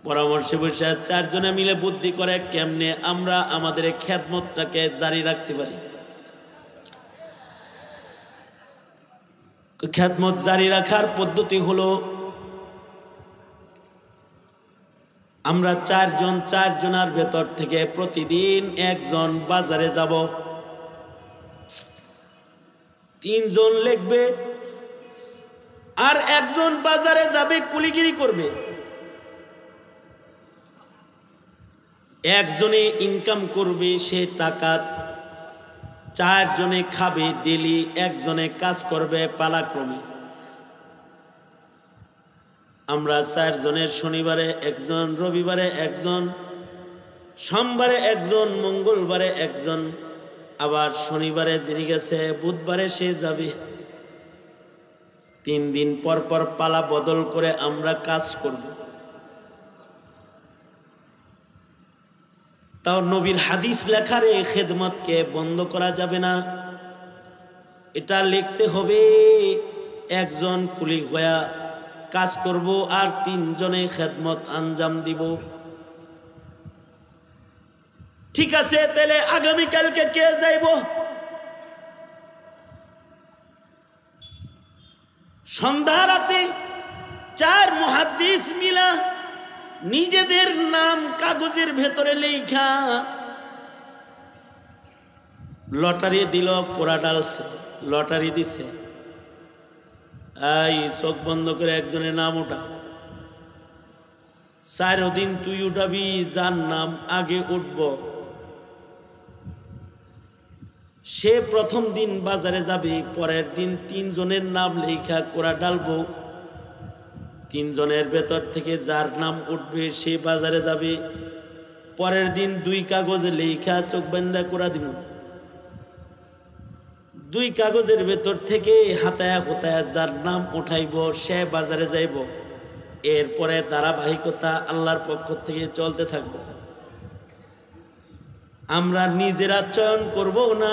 পরামর্শে বসে চারজনে মিলে বুদ্ধি করে কেমনে আমরা আমাদের খেদমতটাকে জারি রাখতে পারি। খেদমত জারি রাখার পদ্ধতি হলো আমরা চারজনের ভেতর থেকে প্রতিদিন একজন বাজারে যাব, 3 জন লিখবে আর একজন বাজারে যাবে কুলিগিরি করবে। একজনে ইনকাম করবে, সে টাকা 4 জনে খাবে ডেলি, একজনে কাজ করবে পালাক্রমে। আমরা 4 জনের শনিবারে একজন, রবিবারে একজন, সোমবারে একজন, মঙ্গলবারে একজন, আবার শনিবারে যিনি গেছে বুধবারে সে যাবে। 3 দিন পর পর পালা বদল করে আমরা কাজ করব। তাও নবীর হাদিস লেখার এই খেদমতকে বন্ধ করা যাবে না। এটা লিখতে হবে একজন কুলি হয়ে কাজ করব আর 3 জনে খেদমত আঞ্জাম দিব। ঠিক আছে, তাহলে আগামীকালকে কে যাইব? সন্ধ্যা রাতে 4 মুহাদ্দিস মিলা নিজেদের নাম কাগজের ভেতরে লেখা লটারি দিল, কোরা ডালছে, লটারি দিছে। এই চোখ বন্ধ করে একজনের নাম ওঠা, 4 দিন তুই উঠাবি যার নাম আগে উঠব। সে প্রথম দিন বাজারে যাবে, পরের দিন 3 জনের নাম লেখা কোরা ডালবো। 3 জনের ভেতর থেকে যার নাম উঠবে সে বাজারে যাবে, পরের দিন 2 কাগজে লেখা চোখ বান্ধা কোরা দিব। 2 কাগজের ভেতর থেকে হাতায়া হোতায়া যার নাম উঠাইব সে বাজারে যাইব। এরপরে ধারাবাহিকতা আল্লাহর পক্ষ থেকে চলতে থাকবো। আমরা নিজেরা চয়ন করব না,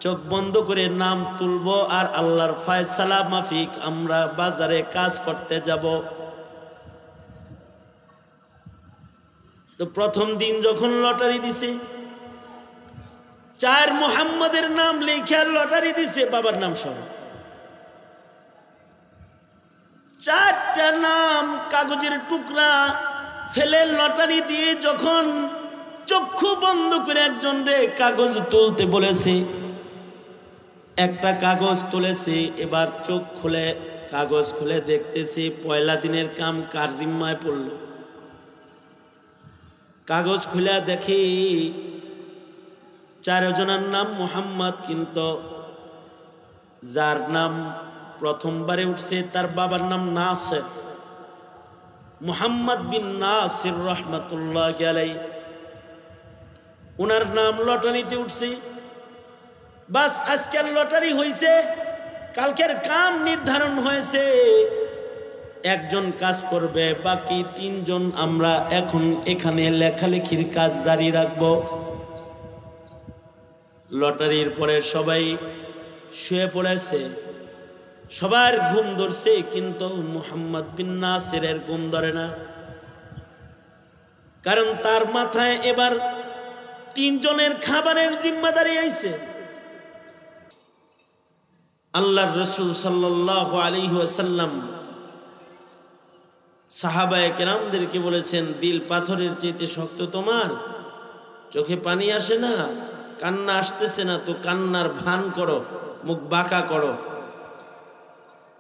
চোখ বন্ধ করে নাম তুলব আর আল্লাহর ফয়সালা মাফিক আমরা বাজারে কাজ করতে যাব। তো প্রথম দিন যখন লটারি দিছে, 4 মুহাম্মাদের নাম লেখা লটারি দিছে, বাবার নাম সহ 4টা নাম কাগজের টুকরা ফেলে লটারি দিয়ে যখন চক্ষু বন্ধ করে একজন রে কাগজ তুলতে বলেছে, একটা কাগজ তুলেছে। এবার চোখ খুলে কাগজ খুলে দেখতেছি পয়লা দিনের কাম কার জিম্মায় পড়ল। কাগজ খুলে দেখি 4 জনের নাম মুহাম্মদ, কিন্তু যার নাম প্রথমবারে উঠছে তার বাবার নাম নাসির, মুহাম্মদ বিন নাসির রহমাতুল্লাহি আলাইহি। উনার নাম লটারিতে উঠছে। বাস আজকের লটারি হয়েছে, কালকের কাম নির্ধারণ হয়েছে। একজন কাজ করবে, বাকি 3 জন আমরা এখন এখানে লেখালেখির কাজ জারি রাখব। লটারির পরে সবাই শুয়ে পড়েছে, সবার ঘুম ধরছে, কিন্তু মুহাম্মদ বিন নাসিরের ঘুম ধরে না। কারণ তার মাথায় এবার 3 জনের খাবারের জিম্মাদারি আইছে। আল্লাহর রাসূল সাল্লাল্লাহু আলাইহি ওয়াসাল্লাম সাহাবায়ে কেরামদেরকে বলেছেন, দিল পাথরের চাইতে শক্ত তোমার, চোখে পানি আসে না, কান্না আসতেছে না, তো কান্নার ভান করো, মুখ বাঁকা করো।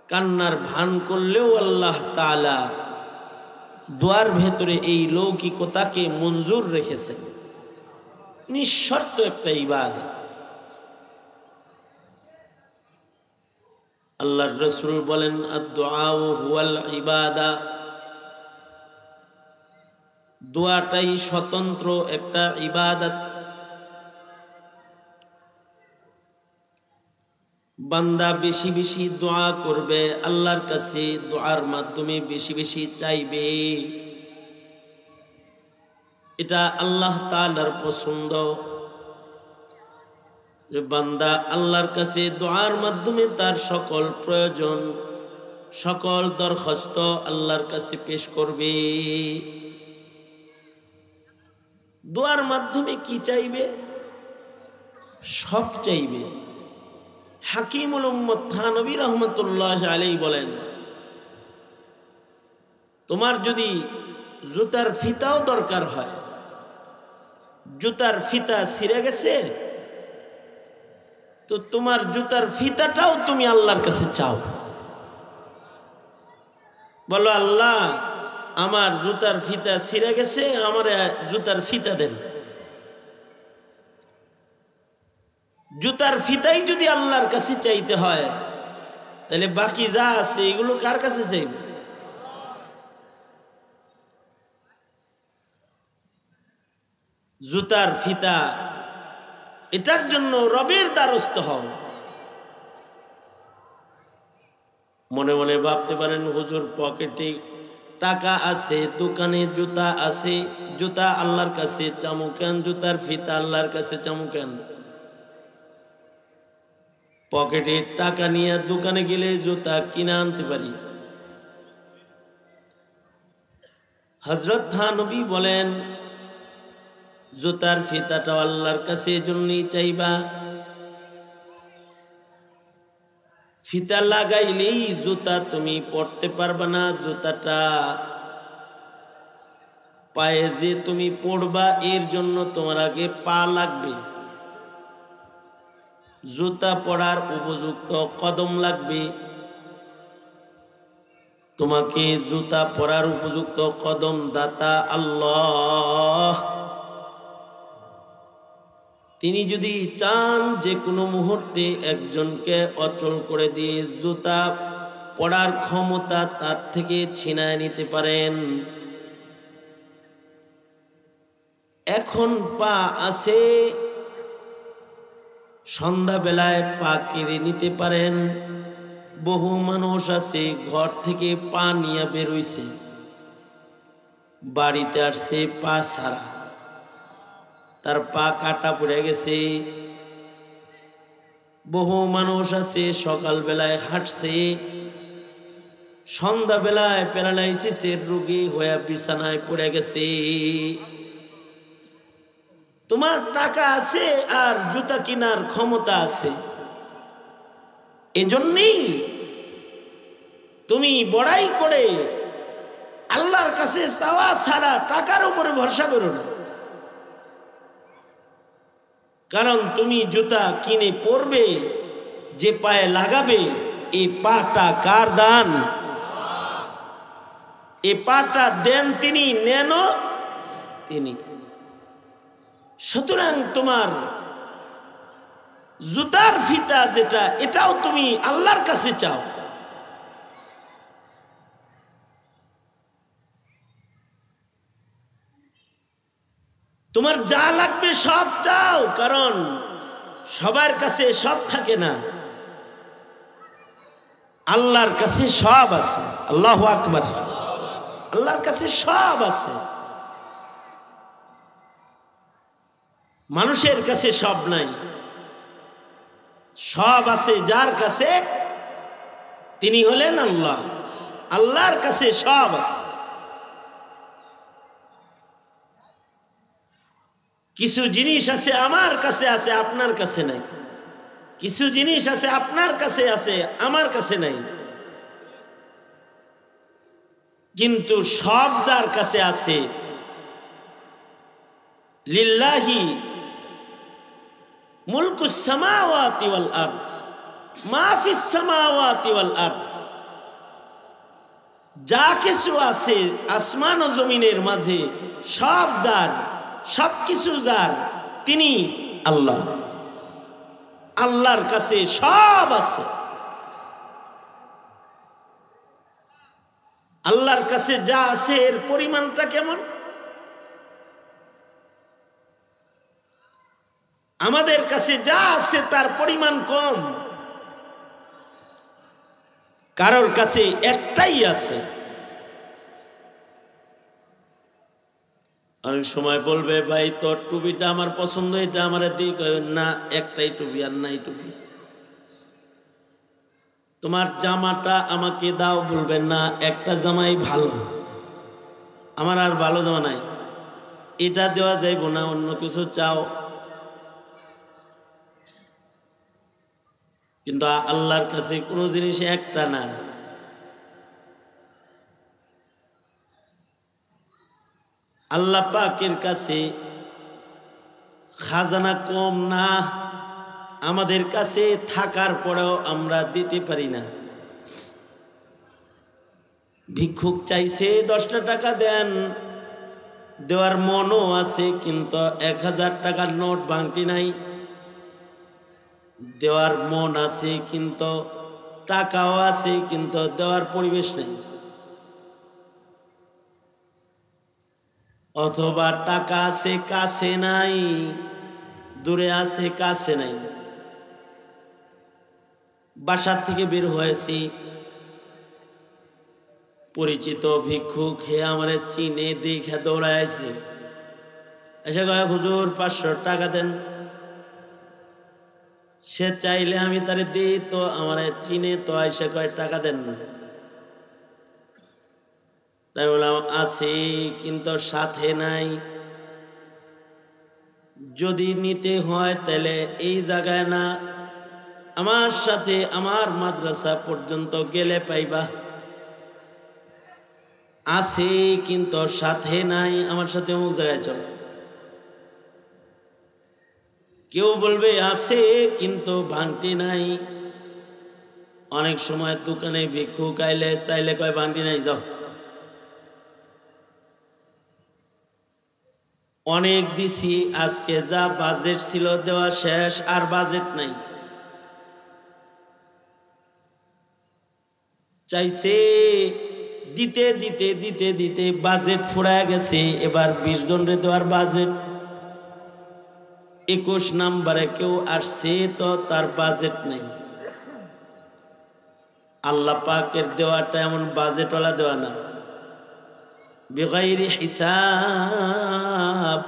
কান্নার ভান করলেও আল্লাহ তাআলা দোয়ার ভেতরে এই লৌকিকতাকে মঞ্জুর রেখেছেন। নিঃশর্ত একটা ইবাদত। আল্লাহর রাসূল বলেন, আদ-দুআউ হুয়াল ইবাদা, দোয়াটাই স্বতন্ত্র একটা ইবাদত। বান্দা বেশি বেশি দোয়া করবে, আল্লাহর কাছে দোয়ার মাধ্যমে বেশি বেশি চাইবে, এটা আল্লাহ তাআলার পছন্দ। যে বান্দা আল্লাহর কাছে দোয়ার মাধ্যমে তার সকল প্রয়োজন সকল দরখাস্ত আল্লাহর কাছে পেশ করবে। দোয়ার মাধ্যমে কি চাইবে? সব চাইবে। হাকিমুল উম্মত থানবী রহমতুল্লাহ আলাইহি বলেন, তোমার যদি জুতার ফিতাও দরকার হয়, জুতার ফিতা ছিঁড়ে গেছে, তো তোমার জুতার ফিতাটাও তুমি আল্লাহর কাছে চাও। বলো, আল্লাহ আমার জুতার ফিতা ছিঁড়ে গেছে, আমার জুতার ফিতা দেন। জুতার ফিতাই যদি আল্লাহর কাছে চাইতে হয়, তাহলে বাকি যা আছে এগুলো কার কাছে চাইবে? জুতার ফিতা, এটার জন্য রবের দ্বারস্থ হও। মনে মনে ভাবতে পারেন, হুজুর পকেটে টাকা আছে, দোকানে জুতা আছে, জুতা আল্লাহর কাছে চামু কেন? জুতার ফিতা আল্লাহর কাছে চামু কেন? পকেটে টাকা নিয়ে দোকানে গেলে জুতা কিনে আনতে পারি। হযরত থানবী বলেন, জুতার ফিতাটাও আল্লাহর কাছে এজন্যই চাইবা। ফিতা লাগাইলেই জুতা তুমি পরতে পারবা না। জুতাটা পায়ে যে তুমি পরবা, এর জন্য তোমার আগে পা লাগবে। জুতা পরার উপযুক্ত কদম লাগবে। তোমাকে জুতা পরার উপযুক্ত কদম দাতা আল্লাহ। তিনি যদি চান যে কোনো মুহূর্তে একজনকে অচল করে দিয়ে জুতা পরার ক্ষমতা তার থেকে ছিনায় নিতে পারেন। এখন পা আছে, সন্ধ্যাবেলায় পা কেড়ে নিতে পারেন। বহু মানুষ আছে ঘর থেকে পা নিয়ে বেরোইছে, বাড়িতে আসছে পা ছাড়া, তার পা কাটা পড়ে গেছে। বহু মানুষ আছে সকালবেলায় হাঁটছে, সন্ধ্যাবেলায় প্যারালাইসিসের রোগী হয়ে বিছানায় পড়ে গেছে। তোমার টাকা আছে আর জুতা কেনার ক্ষমতা আছে, এজন্যই তুমি বড়াই করে আল্লাহর কাছে চাওয়া ছাড়া টাকার উপরে ভরসা করো না। কারণ তুমি জুতা কিনে পরবে, যে পায়ে লাগাবে, এই পাটা কার দান? এই পাটা দেন তিনি, নেন তিনি। সুতরাং তোমার জুতার ফিতা যেটা, এটাও তুমি আল্লাহর কাছে চাও। তোমার যা লাগবে সব চাও, কারণ সবার কাছে সব থাকে না, আল্লাহর কাছে সব আছে। আল্লাহু আকবার। আল্লাহর কাছে সব আছে, মানুষের কাছে সব নাই। সব আছে যার কাছে, তিনি হলেন আল্লাহ। আল্লাহর কাছে সব আছে। কিছু জিনিস আছে আমার কাছে আছে, আপনার কাছে নাই। কিছু জিনিস আছে আপনার কাছে আছে, আমার কাছে নাই। কিন্তু সব যার কাছে আছে, লিল্লাহি মুলকুস সামাওয়াতি ওয়াল আরদ, মা ফিস সামাওয়াতি ওয়াল আরদ। যা কিছু আছে আসমান ও জমিনের মাঝে, সব যার, সব কিছু যার, তিনি আল্লাহ। আল্লাহর কাছে সব আছে। আল্লাহর কাছে যা আছে এর পরিমাণটা কেমন? আমাদের কাছে যা আছে তার পরিমাণ কম। কারোর কাছে একটাই আছে। অনেক সময় বলবে, ভাই তোর টুপিটা আমার পছন্দ, এটা আমার দিক না, একটাই টুপি আর নাই টুপি। তোমার জামাটা আমাকে দাও, বলবেন না একটা জামাই ভালো, আমার আর ভালো জামা নাই, এটা দেওয়া যাইব না, অন্য কিছু চাও। কিন্তু আল্লাহর কাছে কোনো জিনিস একটা না। আল্লাহ পাকের কাছে খাজানা কম না, আমাদের কাছে থাকার পরেও আমরা দিতে পারি না। ভিক্ষুক চাইছে 10টা টাকা দেন, দেওয়ার মনও আছে, কিন্তু 1000 টাকার নোট ভাঙটি নাই। দেওয়ার মন আছে, কিন্তু টাকাও আছে, কিন্তু দেওয়ার পরিবেশ নেই। অথবা টাকা আছে কাছে নাই, দূরে আছে কাছে নাই। বাসার থেকে বের হয়েছি, পরিচিত ভিক্ষুক হে আমারে চিনে দেখে দৌড়াইছে, এসে কয় হুজুর 500 টাকা দেন। সে চাইলে আমি তারে দিই, তো আমারে চিনে তো এসে কয় টাকা দেন। তাই বললাম আছে কিন্তু সাথে নাই। যদি নিতে হয় তাহলে এই জায়গায় না, আমার সাথে আমার মাদ্রাসা পর্যন্ত গেলে পাইবা। আছে কিন্তু সাথে নাই, আমার সাথে অমুক জায়গায় চল। কেউ বলবে আছে কিন্তু ভাঙটি নাই। অনেক সময় দোকানে ভিক্ষুক আইলে চাইলে কয় ভাঙটি নাই, যাও। অনেক দিছি, আজকে যা বাজেট ছিল দেওয়া শেষ, আর বাজেট নাই। চাইছে দিতে দিতে দিতে দিতে বাজেট ফুরায় গেছে। এবার 20 জনরে দেওয়ার বাজেট, 21 নাম্বারে কেউ আসছে, তো তার বাজেট নেই। আল্লাহ পাকের দেওয়াটা এমন বাজেটওয়ালা দেওয়া না, বেগাইরি হিসাব।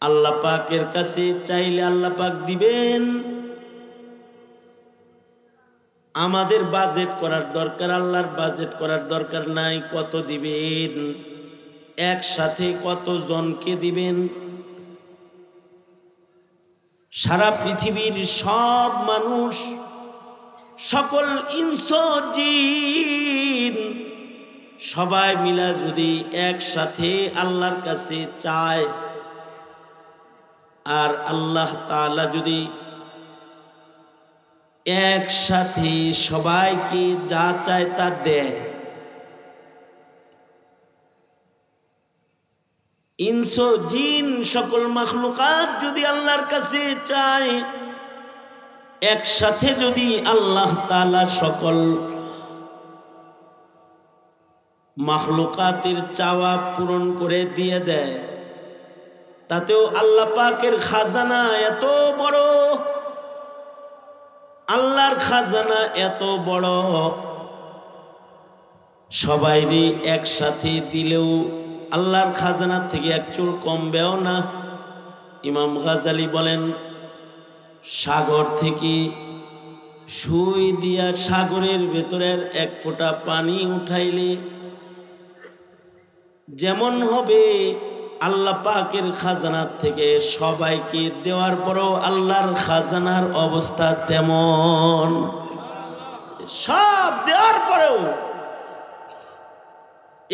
আল্লাহ পাকের কাছে চাইলে আল্লাহ পাক দিবেন। আমাদের বাজেট করার দরকার, আল্লাহর বাজেট করার দরকার নাই। কত দিবেন, একসাথে কত জনকে দিবেন? সারা পৃথিবীর সব মানুষ, সকল ইনস জিন সবাই মিলা যদি একসাথে আল্লাহর কাছে চায়, আর আল্লাহ তাআলা যদি একসাথে সবাইকে যা চায় তা দেয়, ইনস জিন সকল মাখলুকাত যদি আল্লাহর কাছে চায়, একসাথে যদি আল্লাহ তাআলা সকল মাখলুকাতের চাওয়া পূরণ করে দিয়ে দেয়, তাতেও আল্লাহ পাকের খাজানা এত বড়, আল্লাহর খাজানা এত বড়, সবাইরই একসাথে দিলেও আল্লাহর খাজানা থেকে এক চুল কমবেও না। ইমাম গাজালি বলেন, সাগর থেকে সুই দিয়া সাগরের ভেতরের 1 ফোঁটা পানি উঠাইলে যেমন হবে, আল্লাহ পাকের খাজানার থেকে সবাইকে দেওয়ার পরও আল্লাহর খাজানার অবস্থা তেমন। সব দেওয়ার পরেও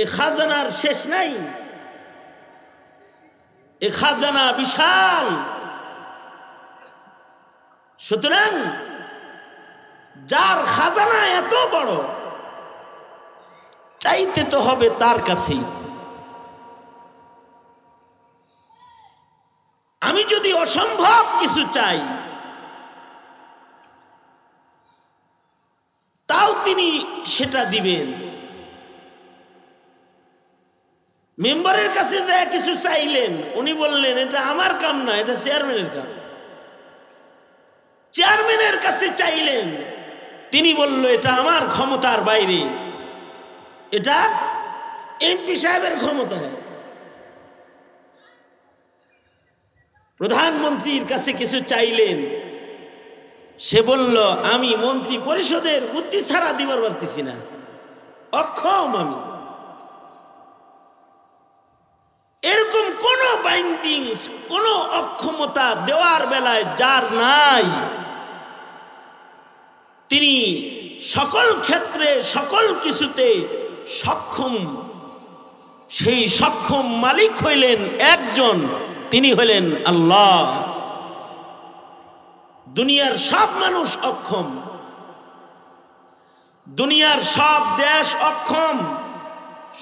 এ খাজানার শেষ নাই, এ খাজানা বিশাল। সুতরাং যার খাজানা এত বড়, চাইতে তো হবে তার কাছেই। আমি যদি অসম্ভব কিছু চাই, তাও তিনি সেটা দিবেন। মেম্বারের কাছে যা কিছু চাইলেন, উনি বললেন এটা আমার কাম না, এটা চেয়ারম্যানের কাম। চেয়ারম্যানের কাছে চাইলেন, তিনি বলল এটা আমার ক্ষমতার বাইরে, এটা এমপি সাহেবের ক্ষমতা। প্রধানমন্ত্রীর কাছে কিছু চাইলেন, সে বলল আমি মন্ত্রী পরিষদের বুদ্ধি ছাড়া দিবার পারতেছি না, অক্ষম আমি। এরকম কোন বাইন্ডিংস, কোন অক্ষমতা দেওয়ার বেলায় যার নাই, তিনি সকল ক্ষেত্রে সকল কিছুতে সক্ষম। সেই সক্ষম মালিক হইলেন একজন, তিনি হইলেন আল্লাহ। দুনিয়ার সব মানুষ অক্ষম, দুনিয়ার সব দেশ অক্ষম,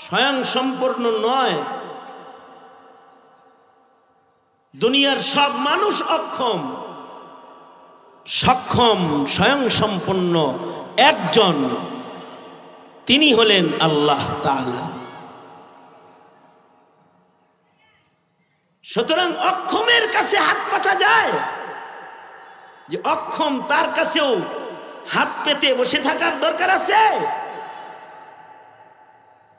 স্বয়ং সম্পূর্ণ নয়। দুনিয়ার সব মানুষ অক্ষম, সক্ষম স্বয়ং সম্পূর্ণ একজন, তিনি হলেন আল্লাহ তাআলা। সুতরাং অক্ষমের কাছে হাত পাতা যায়, যে অক্ষম তার কাছেও হাত পেতে বসে থাকার দরকার আছে?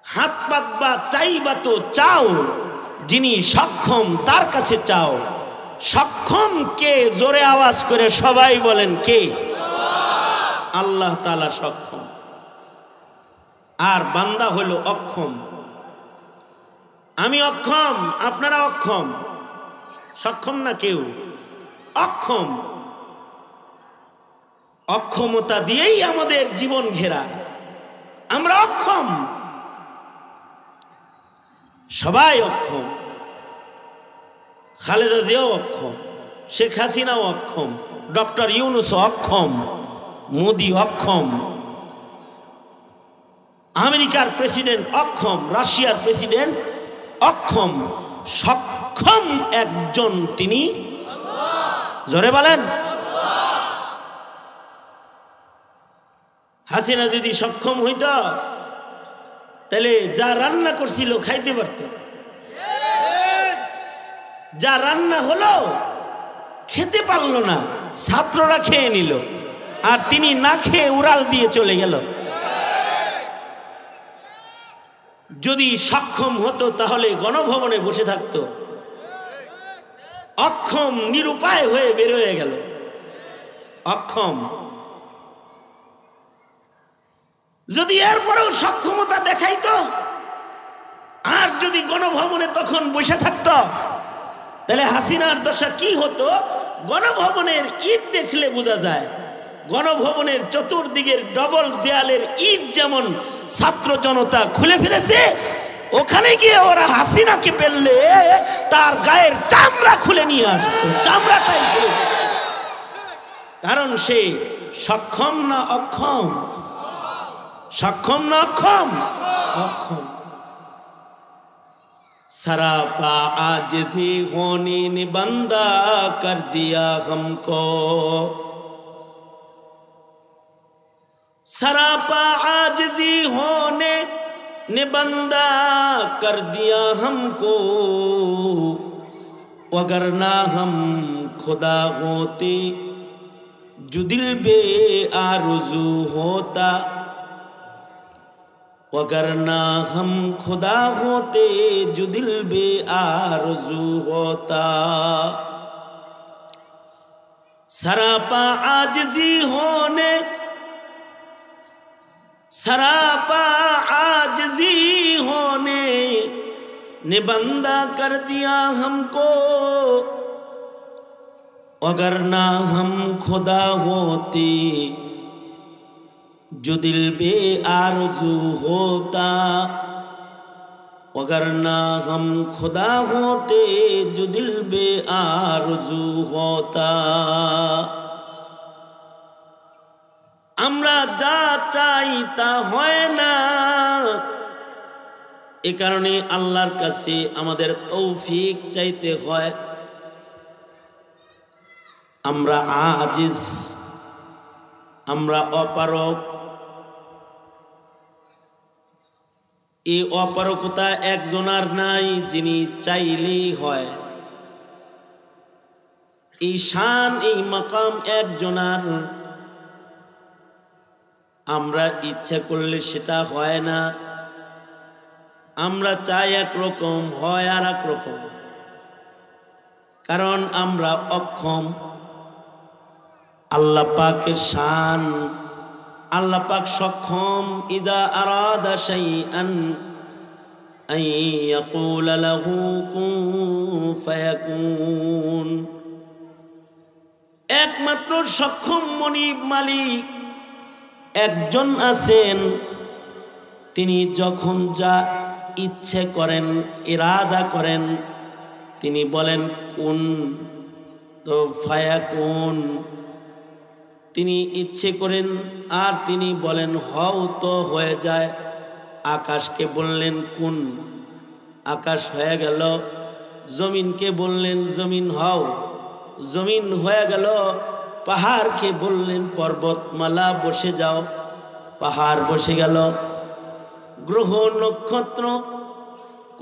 হাত পাতবা চাইবা তো চাও, যিনি সক্ষম তার কাছে চাও। সক্ষম কে? জোরে আওয়াজ করে সবাই বলেন কে? আল্লাহ তাআলা সক্ষম। আর বান্দা হলো অক্ষম। আমি অক্ষম, আপনারা অক্ষম। সক্ষম না কেউ, অক্ষম। অক্ষমতা দিয়েই আমাদের জীবন ঘেরা, আমরা অক্ষম, সবাই অক্ষম। খালেদা জিয়াও অক্ষম, শেখ হাসিনাও অক্ষম, ডক্টর ইউনূস অক্ষম, মোদি অক্ষম, আমেরিকার প্রেসিডেন্ট অক্ষম, রাশিয়ার প্রেসিডেন্ট অক্ষম। সক্ষম একজন, তিনি জোরে বলেন। হাসিনা যদি সক্ষম হইত তাহলে যা রান্না করছিল খাইতে পারত, যা রান্না হলো খেতে পারলো না, ছাত্ররা খেয়ে নিল, আর তিনি না খেয়ে উড়াল দিয়ে চলে গেল। যদি সক্ষম হতো তাহলে গণভবনে বসে থাকতো। অক্ষম, নিরুপায় হয়ে বের হয়ে গেল, অক্ষম। যদি এরপরেও সক্ষমতা দেখাইতো, আর যদি গণভবনে তখন বসে থাকতো, তাহলে হাসিনার দশা কি হতো? গণভবনের ইট দেখলে বোঝা যায়, গণভবনের চতুর্দিকের ডবল দেয়ালের ইট যেমন ছাত্র জনতা খুলে ফেলেছে, ওখানে গিয়ে ওরা হাসিনাকে পেললে তার গায়ের চামড়া খুলে নিয়ে আসতো, চামড়াটাই খুলে। কারণ সে সক্ষম না অক্ষম? সক্ষম না অক্ষম? অক্ষম। सरापा आजिज़ी होने ने बंदा कर दिया हमको, सरापा आजिज़ी होने ने बंदा कर दिया हमको, अगर ना हम खुदा होते जो दिल बे आरज़ू होता, अगर ना हम खुदा होते जो दिल बे आरज़ू होता, सरापा आजिज़ी होने, सरापा आजिज़ी होने ने बंदा कर दिया हमको, अगर ना हम खुदा होते जो दिल बे आरज़ू होता, अगर ना हम खुदा होते जो दिल बे आरज़ू होता। আমরা যা চাই তা হয় না, এ কারণে আল্লাহর কাছে আমাদের তৌফিক চাইতে হয়। আমরা আজিজ, আমরা অপারগ। এই অপারগতা একজনার নাই যিনি চাইলেই হয়। এই শান, এই মাকাম একজনার, আমরা ইচ্ছা করলে সেটা হয় না। আমরা চাই একরকম, হয় আর এক রকম, কারণ আমরা অক্ষম। আল্লাহ পাকের শান। আল্লাহ পাক সক্ষম, ইদা আরাদা শাইআন আন ইয়াকুলা লাহু কুন ফায়াকুন। একমাত্র সক্ষম মনিব মালিক একজন আছেন, তিনি যখন যা ইচ্ছে করেন, ইরাদা করেন, তিনি বলেন কুন, তো ফায়াকুন। তিনি ইচ্ছে করেন আর তিনি বলেন হও, তো হয়ে যায়। আকাশকে বললেন কুন, আকাশ হয়ে গেল। জমিনকে বললেন জমিন হও, জমিন হয়ে গেল। পাহাড়কে বললেন পর্বতমালা বসে যাও, পাহাড় বসে গেল। গ্রহ নক্ষত্র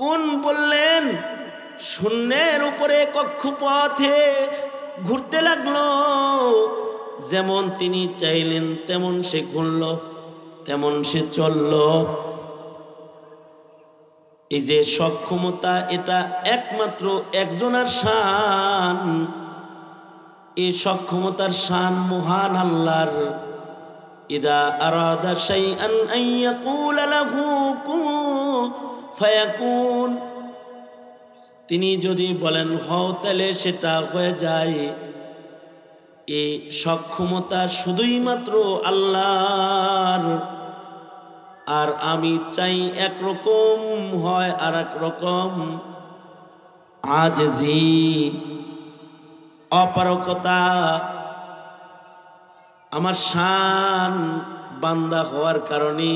কোন বললেন শূন্যের উপরে কক্ষপথে ঘুরতে লাগলো। যেমন তিনি চাইলেন তেমন সে ঘুরল, তেমন সে চলল। এই যে সক্ষমতা, এটা একমাত্র একজনের শান। এই সক্ষমতার শান মহান আল্লাহর। ইদা আরাদা শাইআন আন ইয়াকুলা লাহু কুন ফায়াকুন। তিনি যদি বলেন হও, তাহলে সেটা হয়ে যায়। এই সক্ষমতা শুধুই মাত্র আল্লাহর। আর আমি চাই একরকম, হয় আর এক রকম। আজজি, অপারকতা। আমার শান বান্দা হওয়ার কারণে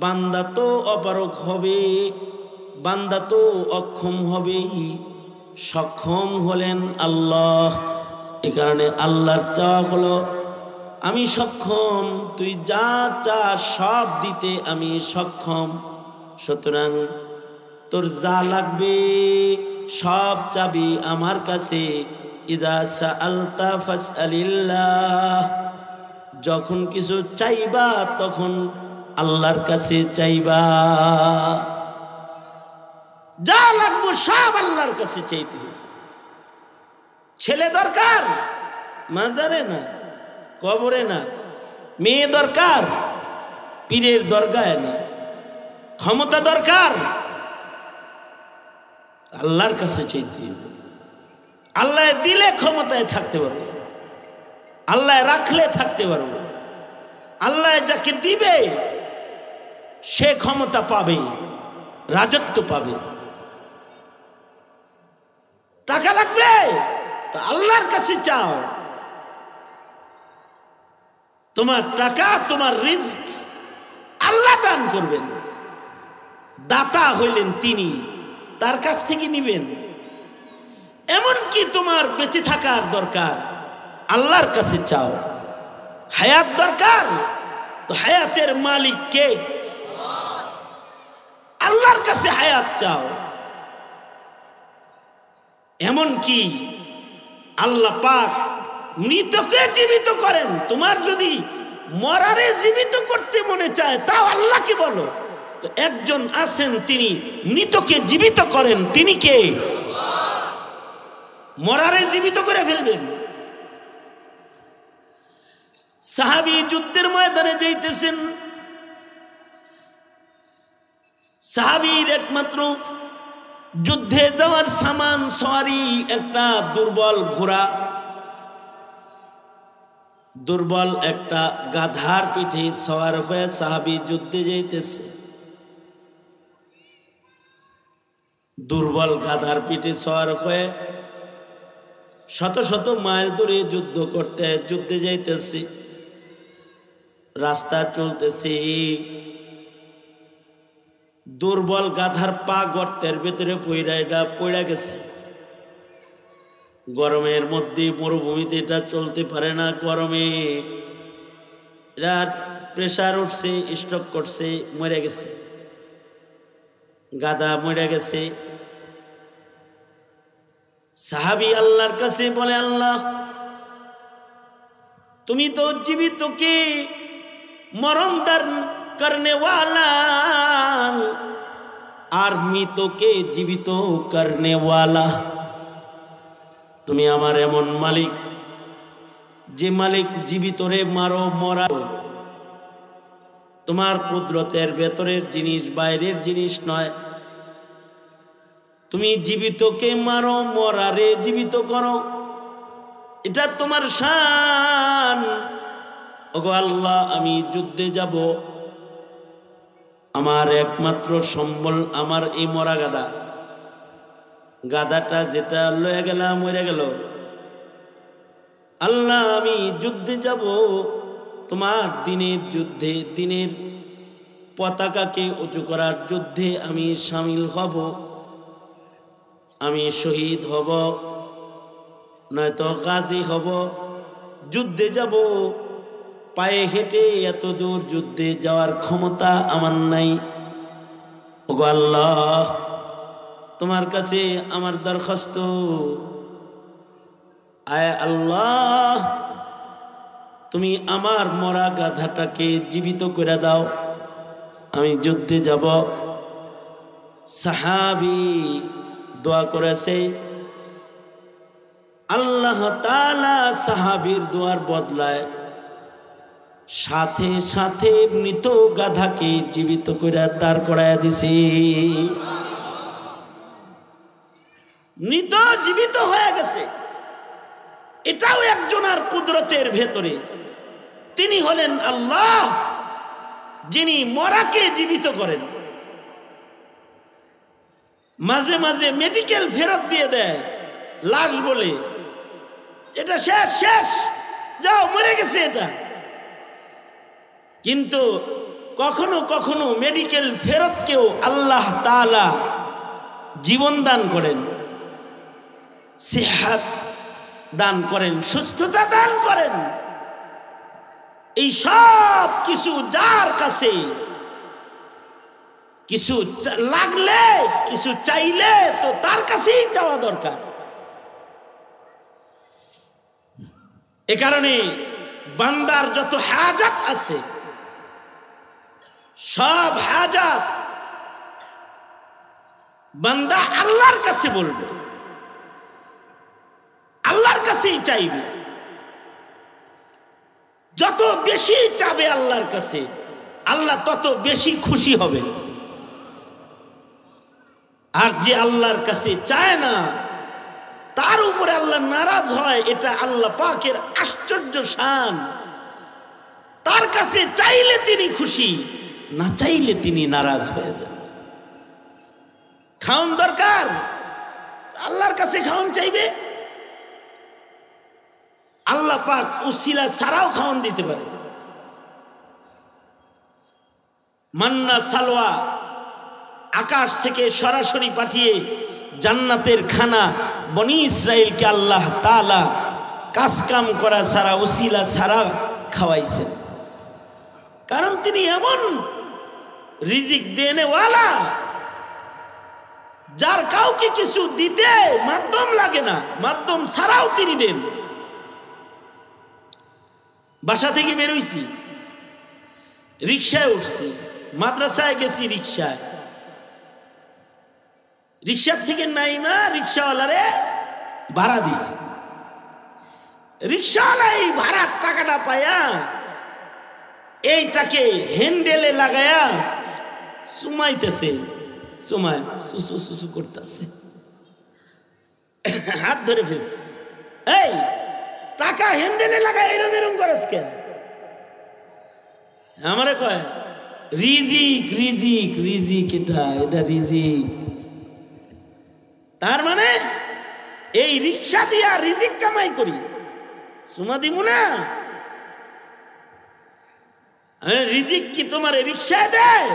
বান্দা তো অপারক হবে, বান্দা তো অক্ষম হবে। সক্ষম হলেন আল্লাহ। এ কারণে আল্লাহর চাওয়া হলো আমি সক্ষম, তুই যা চাস সব দিতে আমি সক্ষম। সুতরাং তোর যা লাগবে সব চাবি আমার কাছে। ইদা সাআলতা ফাসআলিল্লাহ। যখন কিছু চাইবা তখন আল্লাহর কাছে চাইবা। যা লাগবে সব আল্লাহর কাছে চাইতে হবে। ছেলে দরকার, মাজারে না, কবরে না। মেয়ে দরকার, পীরের দরগায় না। ক্ষমতা দরকার, আল্লাহর কাছে চাইতে হবে। আল্লাহ দিলে ক্ষমতায় থাকতে পারবো, আল্লাহ রাখলে থাকতে পারবো। আল্লাহ যাকে দিবে সে ক্ষমতা পাবে, রাজত্ব পাবে। টাকা লাগবে তো আল্লাহর কাছে চাও। তোমার টাকা, তোমার রিজক আল্লাহ দান করবেন। দাতা হইলেন তিনি, তার কাছ থেকে নিবেন। এমনকি তোমার বেঁচে থাকার দরকার, আল্লাহর কাছে চাও। হায়াত দরকার, তো হায়াতের মালিক কে? আল্লাহর কাছে হায়াত চাও। এমনকি আল্লাহ পাক মৃতকে জীবিত করেন। তোমার যদি মরারে জীবিত করতে মনে চায় তাও আল্লাহকে বলো। তো একজন আছেন তিনি মৃতকে জীবিত করেন, তিনি কে? মরারে জীবিত করে ফেলবেন। সাহাবী যুদ্ধের ময়দানে যাইতেছেন। সাহাবীর একমাত্র যুদ্ধে যাওয়ার সামান সওয়ারি একটা দুর্বল ঘোড়া, দুর্বল একটা গাধার পিঠে সওয়ার হয়ে সাহাবী যুদ্ধে যাইতেছে। দুর্বল গাধার পিঠে সওয়ার হয়ে শত শত মাইল দূরে যুদ্ধে যাইতেছে। রাস্তা চলতেছে, দুর্বল গাধার পা গর্তের ভেতরে পড়া গেছে। গরমের মধ্যে মরুভূমিতে এটা চলতে পারে না। গরমে এটা প্রেসার উঠছে, স্ট্রোক করছে, মরে গেছে। গাধা মরে গেছে। সাহাবী আল্লাহর কাছে বলে, আল্লাহ তুমি তো জীবিতকে মরণ দান করনে ওয়ালা আর মৃতকে জীবিত করনে ওয়ালা। তুমি আমার এমন মালিক যে মালিক জীবিতরে মারো মরাও, তোমার কুদরতের ভেতরের জিনিস বাইরের জিনিস নয়। তুমি জীবিতকে মারো, মরারে জীবিত করো, এটা তোমার শান। ওগো আল্লাহ, আমি যুদ্ধে যাব, আমার একমাত্র সম্বল আমার এই মরা গাধা। গাধাটা যেটা লয়ে গেলাম মরে গেল। আল্লাহ, আমি যুদ্ধে যাব, তোমার দিনের যুদ্ধে, দিনের পতাকাকে উঁচু করার যুদ্ধে আমি শামিল হব। আমি শহীদ হব, নয়তো গাজী হব। যুদ্ধে যাব, পায়ে হেঁটে এত দূর যুদ্ধে যাওয়ার ক্ষমতা আমার নাই। ওগো আল্লাহ, তোমার কাছে আমার দরখাস্ত, আয় আল্লাহ, তুমি আমার মরা গাধাটাকে জীবিত করে দাও, আমি যুদ্ধে যাব। সাহাবী দোয়া করেছে, আল্লাহ তাআলা সাহাবীর দোয়ার বদলায় সাথে সাথে মৃত গাধাকে জীবিত করে দাঁড় করাইয়া দিছে। মৃত জীবিত হয়ে গেছে। এটাও একজনের কুদরতের ভেতরে। তিনি হলেন আল্লাহ, যিনি মরাকে জীবিত করেন। মাঝে মাঝে মেডিকেল ফেরত দিয়ে দেয় লাশ বলে, এটা শেষ শেষ, যাও, মরে গেছে এটা। কিন্তু কখনো কখনো মেডিকেল ফেরতকেও আল্লাহ তাআলা জীবন দান করেন, সেহাত দান করেন, সুস্থতা দান করেন। এই সব কিছু যার কাছে কিছু লাগলে, কিছু চাইলে তো তার কাছেই চাওয়া দরকার। এ কারণে বান্দার যত হাজাত আছে, সব হাজাত বান্দা আল্লাহর কাছে বলবে, আল্লাহর কাছেই চাইবে। যত বেশি চাবে আল্লাহর কাছে, আল্লাহ তত বেশি খুশি হবে। আর যে আল্লাহর কাছে চায় না, তার উপরে আল্লাহ নারাজ হয়। এটা আল্লাহ পাকের আশ্চর্য শান। তার কাছে চাইলে তিনি খুশি, না চাইলে তিনি নারাজ হয়ে যান। খাওন দরকার, আল্লাহর কাছে খাওন চাইবে। আল্লাহ পাক উসিলা ছাড়াও খাওন দিতে পারে। মান্না সালোয়া আকাশ থেকে সরাসরি পাঠিয়ে জান্নাতের খানা বনি ইসরাইলকে আল্লাহ তাআলা কাজ কাম করা ছাড়া, উসিলা ছাড়া খাওয়াইছেন। কারণ তিনি এমন রিজিক দেনেওয়ালা, যার কাউকে কিছু দিতে মাধ্যম লাগে না, মাধ্যম ছাড়াও তিনি দেন। বাসা থেকে বেরোইছি, রিক্সায় উঠছি, মাদ্রাসায় গেছি রিক্সায়, রিক্সার থেকে নাইমা রিক্সাওয়ালারে ভাড়া দিছি। রিক্সাওয়ালা এই ভাড়ার টাকাটা পায়া এইটাকে হ্যান্ডেলে লাগায়া সুমাইতেছে, সুমায় সুসু সুসু করতেছে, হাত ধরে ফেলছে। এই টাকা হ্যান্ডেলে লাগায় এরম এরম করছ কেন? আমারে কয় রিজিক রিজিক রিজিক, এটা রিজিক। তার মানে এই রিক্সা দিয়া রিজিক কামাই করি, সুমা দিব না। রিজিক কি তোমার রিক্সায় দেয়?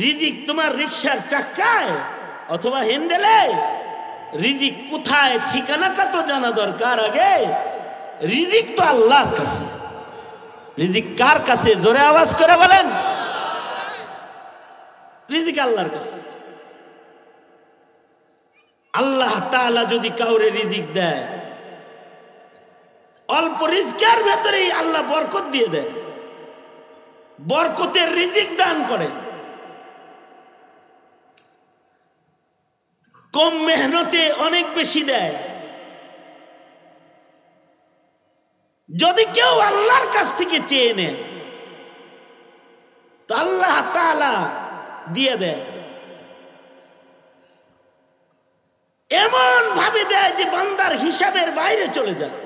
রিজিক তোমার রিক্সার চাক্কায় অথবা হ্যান্ডেলে? রিজিক কোথায়, ঠিকানাটা তো জানা দরকার আগে। রিজিক তো আল্লাহর কাছে। রিজিক কার কাছে? জোরে আওয়াজ করে বলেন। রিজিক আল্লাহর কাছে। আল্লাহ তাআলা যদি কাউরে রিজিক দেয়, অল্প রিজকের ভেতরেই আল্লাহ বরকত দিয়ে দেয়, বরকতের রিজিক দান করে। কম মেহনতে অনেক বেশি দেয়। যদি কেউ আল্লাহর কাছ থেকে চেয়ে নেয় তো আল্লাহ তাআলা দিয়ে দেয়, এমন ভাবে দেয় যে বান্দার হিসাবের বাইরে চলে যায়।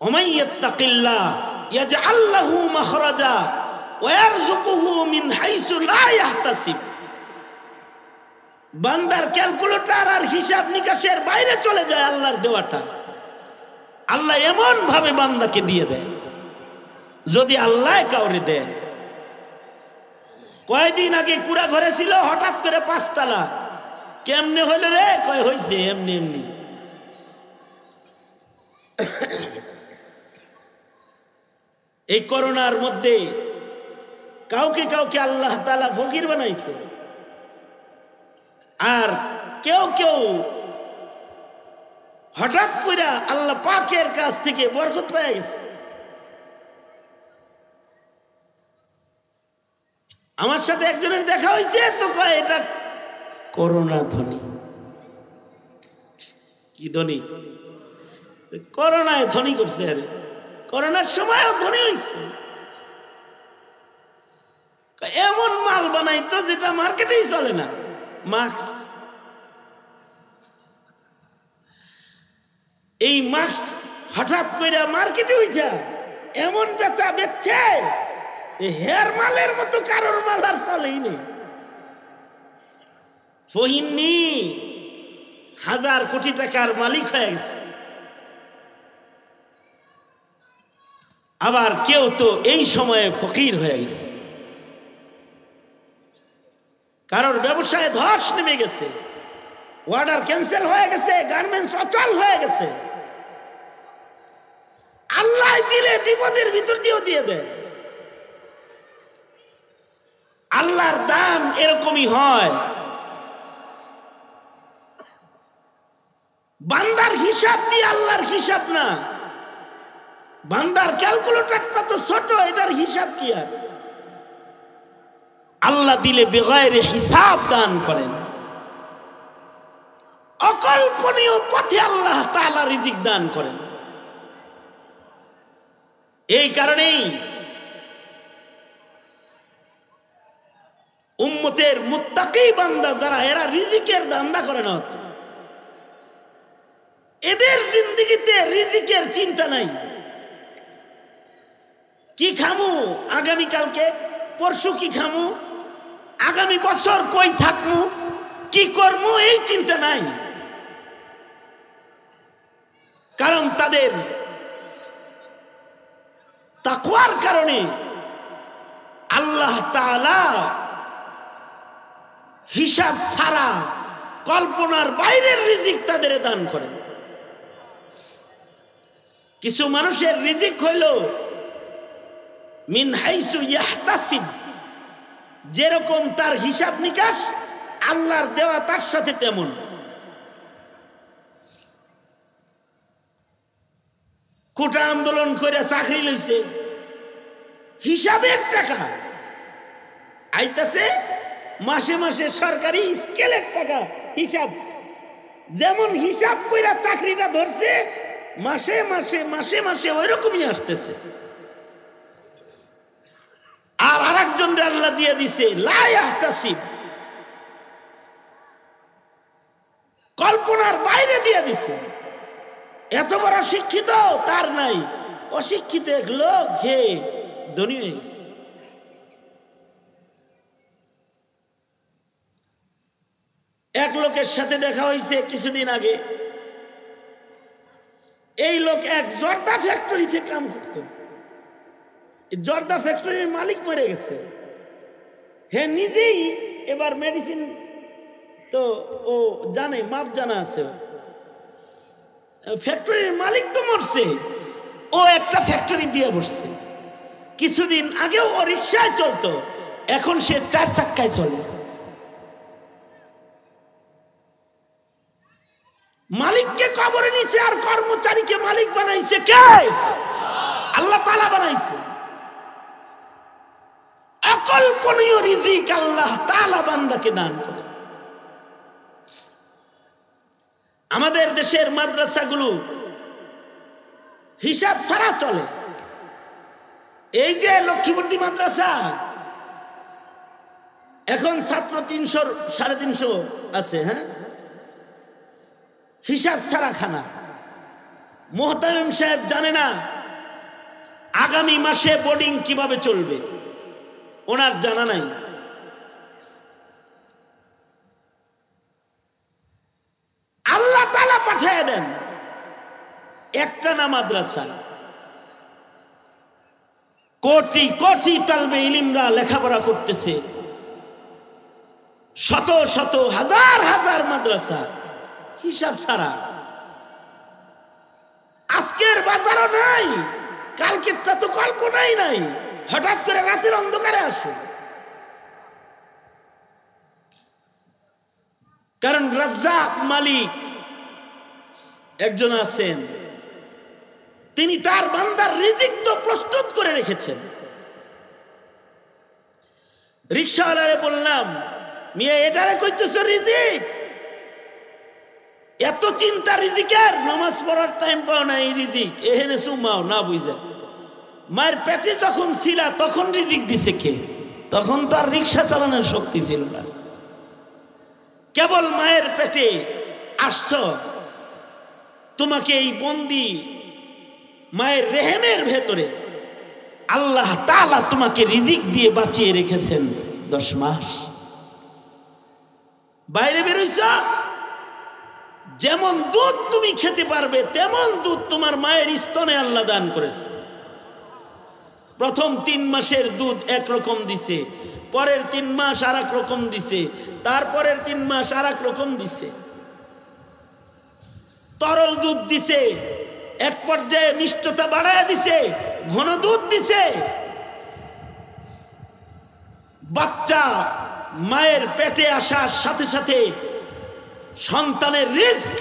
ওমাই ইয়াত্তাকিল্লাহ ইয়াজআল লাহু মাখরাজা ওয়া ইয়ারযুকুহু মিন হাইসু লা ইয়াহতাসিব। বান্দার ক্যালকুলেটর আর হিসাব নিকাশের বাইরে চলে যায় আল্লাহর দেওয়াটা। আল্লাহ এমন ভাবে বান্দাকে দিয়ে দেয়, যদি আল্লাহ কাউরে দেয়। কয়েকদিন আগে কুড়া ঘরে ছিল, হঠাৎ করে 5 তলা। কেমনে হইল রে? কয় হইছে এমনি এমনি। এই করোনার মধ্যে কাউকে কাউকে আল্লাহ তাআলা ফকির বানাইছে, আর কেউ কেউ হঠাৎ করে আল্লাহ পাকের কাছ থেকে বরকত পেয়ে গেছে। আমার সাথে একজনের দেখা হয়েছে, তো কয় এটা করোনা ধনী। কি ধনী? করোনায় ধনী করছে। আরে করোনার সময়ও ধনী হয়েছে। এমন মাল বানাইতো যেটা মার্কেটেই চলে না, মাস্ক। এই মাস্ক হঠাৎ করে মার্কেটে উঠা এমন বেচা বেচছে, হেয়ার মালের মতো কারোর মাল আর চলেই নেই। ফহিনী 1000 কোটি টাকার মালিক হয়ে গেছে। আবার কেউ তো এই সময়ে ফকির হয়ে গেছে, কারোর ব্যবসায় ধস নেমে গেছে, অর্ডার ক্যান্সেল হয়ে গেছে, গার্মেন্টস অচল হয়ে গেছে। আল্লাহ দিলে বিপদের ভিতর দিয়েও দিয়ে দেয়। আল্লাহর দান এরকমই হয়। বান্দার হিসাব দিয়ে আল্লাহর হিসাব না। বান্দার ক্যালকুলেটরটা তো ছোট, এটার হিসাব কি আর? আল্লাহ দিলে বেগাইরে হিসাব দান করেন। অকল্পনীয় পথে আল্লাহ তাআলা রিজিক দান করেন। এই কারণেই উম্মতের মুত্তাকি বান্দা যারা, এরা রিজিকের ধান্দা করে না। এদের জিন্দেগিতে রিজিকের চিন্তা নাই। কি খামু আগামীকালকে, পরশু কি খামু, আগামী বছর কই থাকমু, কি করমু, এই চিন্তা নাই। কারণ তাদের তাকওয়ার কারণে আল্লাহ তাআলা হিসাব ছাড়া কল্পনার বাইরের রিজিক তাদের দান করেন। কিছু মানুষের রিজিক হইল মিন হাইসু ইয়াহতাসিব, যেরকম তার হিসাব নিকাশ আল্লাহর দেওয়া তার সাথে তেমন। কোটা আন্দোলন করে চাকরি লইছে, হিসাবের টাকা আইতাছে, মাসে মাসে সরকারি স্কেলের টাকা হিসাব, যেমন হিসাব কইরা চাকরিটা ধরছে, মাসে মাসে মাসে মাসে ওই রকমই আসতেছে। আর আরেকজন আল্লাহ দিয়ে দিছে লা ইয়াহতাসিব, কল্পনার বাইরে দিয়ে দিছে। এত বড় শিক্ষিত তার নাই, অশিক্ষিত এক লোক হে ধনী হয়ে গেছে। এক লোকের সাথে দেখা হয়েছে কিছুদিন আগে। এই লোক এক জর্দা ফ্যাক্টরিতে কাম করত। জর্দা ফ্যাক্টরির মালিক মরে গেছে। হে নিজেই এবার মেডিসিন তো ও জানে, মাপ জানা আছে। ফ্যাক্টরির মালিক তো মরছে, ও একটা ফ্যাক্টরি দিয়ে বসছে। কিছুদিন আগেও ও রিক্সায় চলতো, এখন সে 4 চাক্কায় চলে। মালিককে কবরে নিচে আর কর্মচারীকে মালিক বানাইছে কে? আল্লাহ তাআলা বানাইছে। অকল্পনীয় রিজিক আল্লাহ তাআলা বান্দাকে দান করে। আমাদের দেশের মাদ্রাসাগুলো হিসাব ছাড়া চলে। এই যে লক্ষ্মীবর্তী মাদ্রাসা, এখন ছাত্র 300 350 আছে, হ্যাঁ, হিসাব ছাড়া খানা। মোহতামিম সাহেব জানে না আগামী মাসে বোর্ডিং কিভাবে চলবে, ওনার জানা নাই। আল্লাহ তাআলা পাঠিয়ে দেন একটা না মাদ্রাসা, কোটি কোটি তালবে ইলিমরা লেখাপড়া করতেছে, শত শত হাজার হাজার মাদ্রাসা হিসাব ছাড়া। আজকের বাজারও নাই, কালকের তা তো কল্পনাই নাই, হঠাৎ করে রাতের অন্ধকারে আসে। কারণ রাজ্জাক মালিক একজন আছেন, তিনি তার বান্দার রিজিক তো প্রস্তুত করে রেখেছেন। রিকশাওয়ালারে বললাম, মিয়া এটারে কইতেছো রিজিক? এত চিন্তা রিজিকের, নামাজ পড়ার টাইম পাও না, এই রিজিক এখানে সুমাও না বুঝা। মায়ের পেটে যখন ছিলা তখন রিজিক দিছে কে? তখন তো আর রিক্সা চালানোর শক্তি ছিল না, কেবল মায়ের পেটে আসছ, তোমাকে এই বন্দি মায়ের রেহেমের ভেতরে আল্লাহ তাআলা তোমাকে রিজিক দিয়ে বাঁচিয়ে রেখেছেন 10 মাস। বাইরে বেরোইছ, যেমন দুধ তুমি খেতে পারবে তেমন দুধ তোমার মায়ের স্তনে আল্লাহ দান করেছে। প্রথম 3 মাসের দুধ একরকম দিছে, পরের 3 মাস আর এক রকম দিছে, তারপরের 3 মাস আর এক রকম দিছে। তরল দুধ দিছে, এক পর্যায়ে মিষ্টতা বাড়ায় দিছে, ঘন দুধ দিছে। বাচ্চা মায়ের পেটে আসার সাথে সাথে সন্তানের রিজক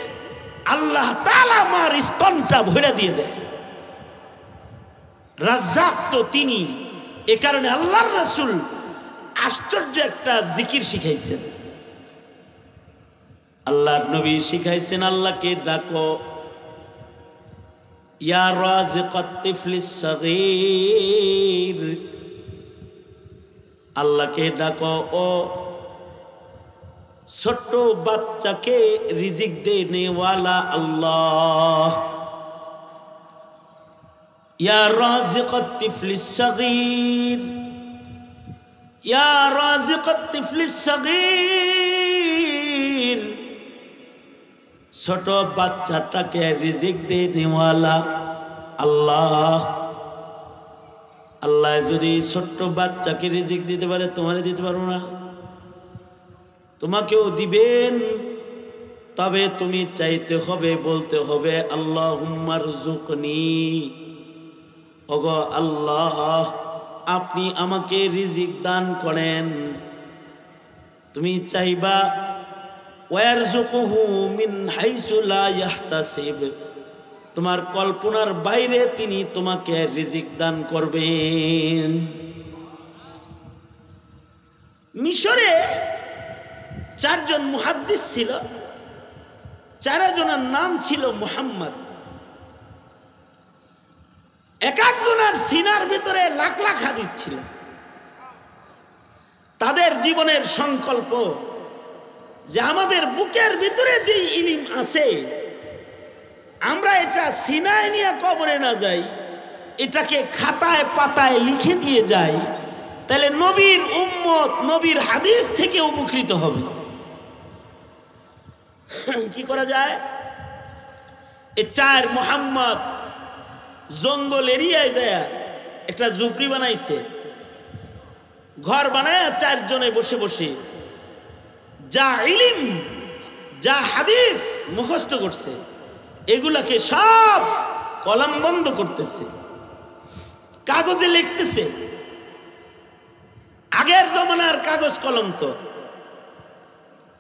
আল্লাহ তাআলা মার স্তনটা ভরে দিয়ে দেয়। রাজ্জাক তো তিনি। এ কারণে আল্লাহর রাসূল আশ্চর্য একটা জিকির শিখাইছেন, আল্লাহর নবী শিখাইছেন, আল্লাহকে ডাকো, ইয়া রাজিকাত তিফলিস সাগীর, আল্লাহকে ডাকো ও ছোট্ট বাচ্চাকে রিজিক দেনে ওয়ালা আল্লাহ। ইয়া রাজিকাত তিফলিস সাগীর, ইয়া রাজিকাত তিফলিস সাগীর, ছোট বাচ্চাটাকে রিজিক দেনে ওয়ালা আল্লাহ। আল্লাহ যদি ছোট্ট বাচ্চাকে রিজিক দিতে পারে, তোমারে দিতে পারবো না? তোমাকেও দিবেন, তবে তুমি চাইতে হবে, বলতে হবে আল্লাহুম্মা রযুকনি, ওগো আল্লাহ আপনি আমাকে রিজিক দান করেন। তুমি চাইবা ওয়ারযুকুহু মিন হাইসু লা ইয়াহতাসিব, তোমার কল্পনার বাইরে তিনি তোমাকে রিজিক দান করবেন। মিশরে 4 জন মুহাদ্দিস ছিল, 4 জনের নাম ছিল মুহাম্মদ। এক একজনের সিনার ভিতরে লাখ লাখ হাদিস ছিল। তাদের জীবনের সংকল্প যে আমাদের বুকের ভিতরে যে ইলম আছে, আমরা এটা সিনায় নিয়ে কবরে না যাই, এটাকে খাতায় পাতায় লিখে দিয়ে যাই, তাহলে নবীর উম্মত নবীর হাদিস থেকে উপকৃত হবে। কি করা যায়? এই 4 মুহাম্মদ জঙ্গল এরিয়ায় যায় একটা ঝুপড়ি বানাইছে, ঘর বানায় 4 জনে বসে বসে যা ইলম যা হাদিস মুখস্থ করছে এগুলাকে সব কলম বন্ধ করতেছে, কাগজে লিখতেছে। আগের জমানার কাগজ কলম তো,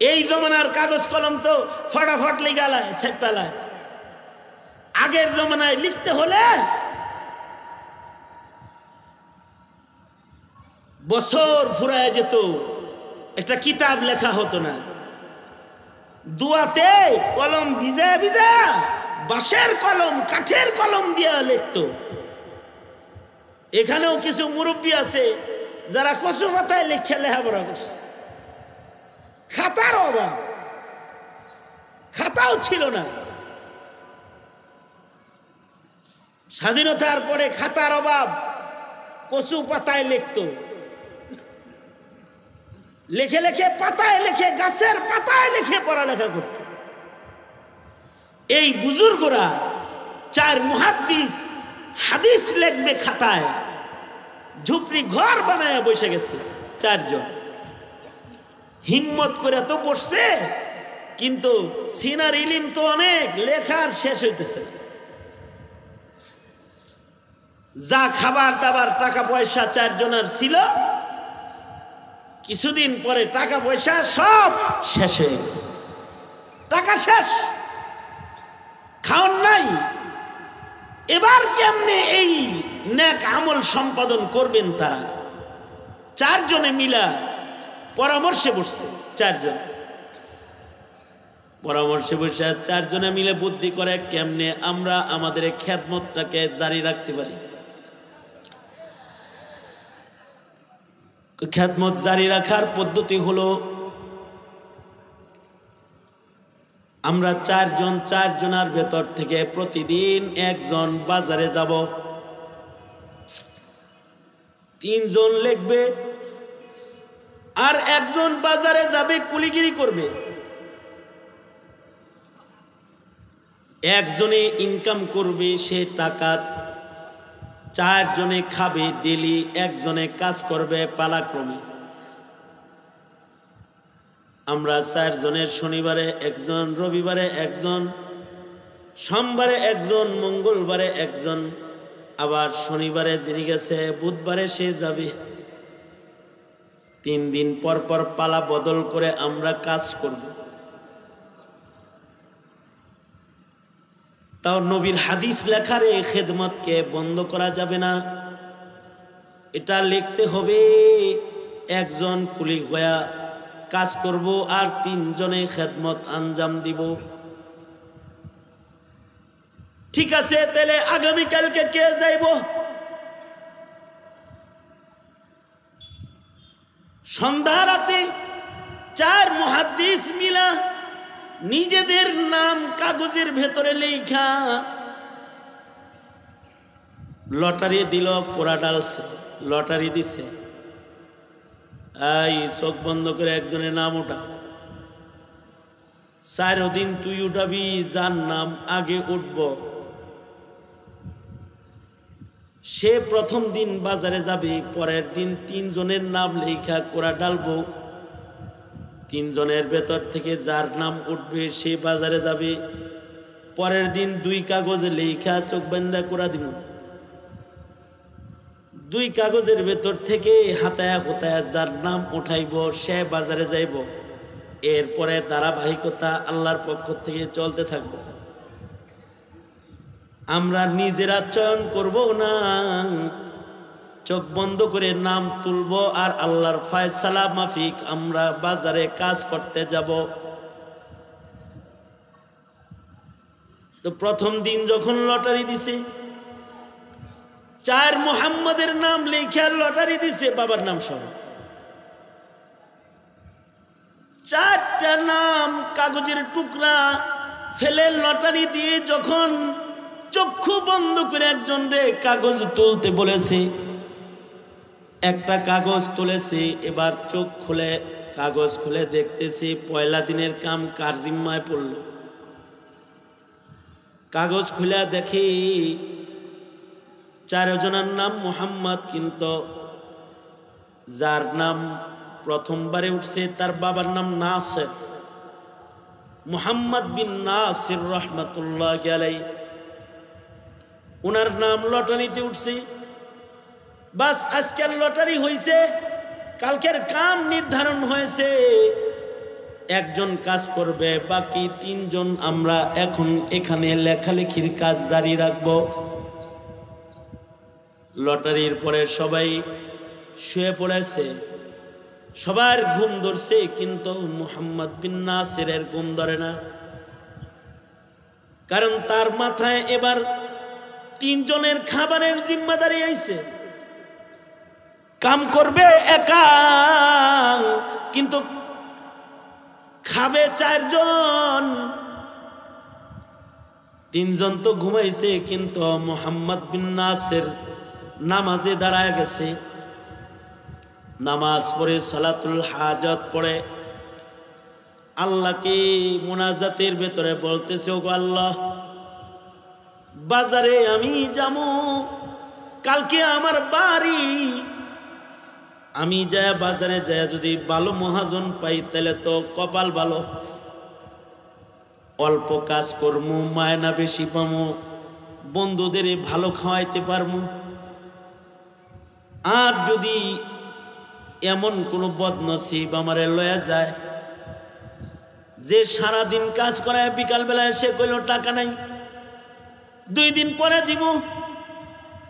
এই জমানার কাগজ কলম তো ফটাফট লিগালায় ছেপালায়। আগের জমানায় লিখতে হলে বছর ফুরায় যেত, একটা কিতাব লেখা হতো না। দুয়াতে কলম ভিজা ভিজা বাঁশের কলম কাঠের কলম দিয়ে লিখতো। এখানেও কিছু মুরব্বী আছে যারা কচু পাতায় লিখে লেখাপড়া করছে। খাতার অভাব, খাতাও ছিল না। স্বাধীনতার পরে খাতার অভাব, কচু পাতায় লিখতো। লিখে লিখে পাতায় লিখে, গাছের পাতায় লিখে পড়ালেখা করত। এই বুজুর্গরা 4 মুহাদ্দিস হাদিস লিখবে খাতায়, ঝুপড়ি ঘর বানায় বসে গেছে 4 জন। হিম্মত করে তো বসছে, কিন্তু সিনার ইলিম তো অনেক, লেখার শেষ হইতেছে। যা খাবার দাবার টাকা পয়সা 4 জনের ছিল, কিছুদিন পরে টাকা পয়সা সব শেষ হয়ে গেছে। টাকা শেষ, খাওয়ার নাই। এবার কেমনে এই নেক আমল সম্পাদন করবেন তারা? 4 জনে মিলা পরামর্শে বসছে। 4 জন পরামর্শে বসে 4 জনে মিলে বুদ্ধি করে কেমনে আমরা আমাদের খেদমতটাকে জারি রাখতে পারি। খেদমত জারি রাখার পদ্ধতি হলো, আমরা 4 জন 4 জনের ভেতর থেকে প্রতিদিন 1 জন বাজারে যাব। 3 জন লিখবে, আর 1 জন বাজারে যাবে কুলিগিরি করবে। 1 জনে ইনকাম করবে, সে টাকা 4 জনে খাবে ডেলি। 1 জনে কাজ করবে পালাক্রমে। আমরা 4 জনের শনিবারে 1 জন, রবিবারে 1 জন, সোমবারে 1 জন, মঙ্গলবারে 1 জন, আবার শনিবারে যিনি গেছে বুধবারে সে যাবে। 3 দিন পর পর পালা বদল করে আমরা কাজ করব। তাও নবীর হাদিস লেখার এই খেদমতকে বন্ধ করা যাবে না। এটা লিখতে হবে, 1 জন কুলি হয়ে কাজ করব, আর 3 জনে খেদমত আঞ্জাম দিব। ঠিক আছে, তাহলে আগামীকালকে কে যাইব? সন্ধ্যা রাতে 4 মুহাদ্দিস মিলা নিজেদের নাম কাগজের ভেতরে লেখা লটারি দিল। কোরা ডালছে, লটারি দিছে। এই চোখ বন্ধ করে 1 জনের নাম উঠা। 4 দিন তুই উঠাবি, যার নাম আগে উঠব সে প্রথম দিন বাজারে যাবে। পরের দিন 3 জনের নাম লেখা কোরা ডালবো। 3 জনের ভেতর থেকে যার নাম উঠবে সে বাজারে যাবে। পরের দিন 2 কাগজে লেখা চোখ বান্ধা কোরা দিব। 2 কাগজের ভেতর থেকে হাতায়া হোতায়া যার নাম উঠাইব সে বাজারে যাইব। এরপরে ধারাবাহিকতা আল্লাহর পক্ষ থেকে চলতে থাকবো। আমরা নিজেরা চয়ন করব না, চোখ বন্ধ করে নাম তুলব, আর আল্লাহর ফয়সালা মাফিক আমরা বাজারে কাজ করতে যাব। তো প্রথম দিন যখন লটারি দিছে, 4 মুহাম্মাদের নাম লেখা লটারি দিছে, বাবার নাম সহ। 4টা নাম কাগজের টুকরা ফেলে লটারি দিয়ে যখন চক্ষু বন্ধ করে 1 জন রে কাগজ তুলতে বলেছে, একটা কাগজ তুলেছে। এবার চোখ খুলে কাগজ খুলে দেখতেছি পয়লা দিনের কাম কার জিম্মায় পড়ল। কাগজ খুলে দেখি 4 জনের নাম মুহাম্মদ, কিন্তু যার নাম প্রথমবারে উঠছে তার বাবার নাম নাসির, মুহাম্মদ বিন নাসির রহমাতুল্লাহি আলাইহি। ওনার নাম লটারিতে উঠছে। বাস আজকের লটারি হয়েছে, কালকের কাম নির্ধারণ হয়েছে। 1 জন কাজ করবে, বাকি 3 জন আমরা এখন এখানে লেখালেখির কাজ জারি রাখব। লটারির পরে সবাই শুয়ে পড়েছে, সবার ঘুম ধরছে, কিন্তু মুহাম্মদ বিন নাসিরের ঘুম ধরে না। কারণ তার মাথায় এবার 3 জনের খাবারের জিম্মাদারি আইছে। কাম করবে একা, কিন্তু খাবে 4 জন। 3 জন তো ঘুমাইছে, কিন্তু মোহাম্মদ বিন নাসির নামাজে দাঁড়ায় গেছে। নামাজ পড়ে সালাতুল হাজাত পড়ে আল্লাহকে মুনাজাতের ভেতরে বলতেছে, ওগো আল্লাহ, বাজারে আমি যাবো, কালকে আমার বাড়ি, আমি যায় বাজারে যায় যদি ভালো মহাজন পাই তাহলে তো কপাল ভালো, অল্প কাজ করমু, মায়না বেশি পামু, বন্ধুদের ভালো খাওয়াইতে পারমু। আর যদি এমন কোনো বদনসিব আমারে লয়া যায় যে সারাদিন কাজ করায় বিকালবেলায় সে কইল টাকা নাই, 2 দিন পরে দিব,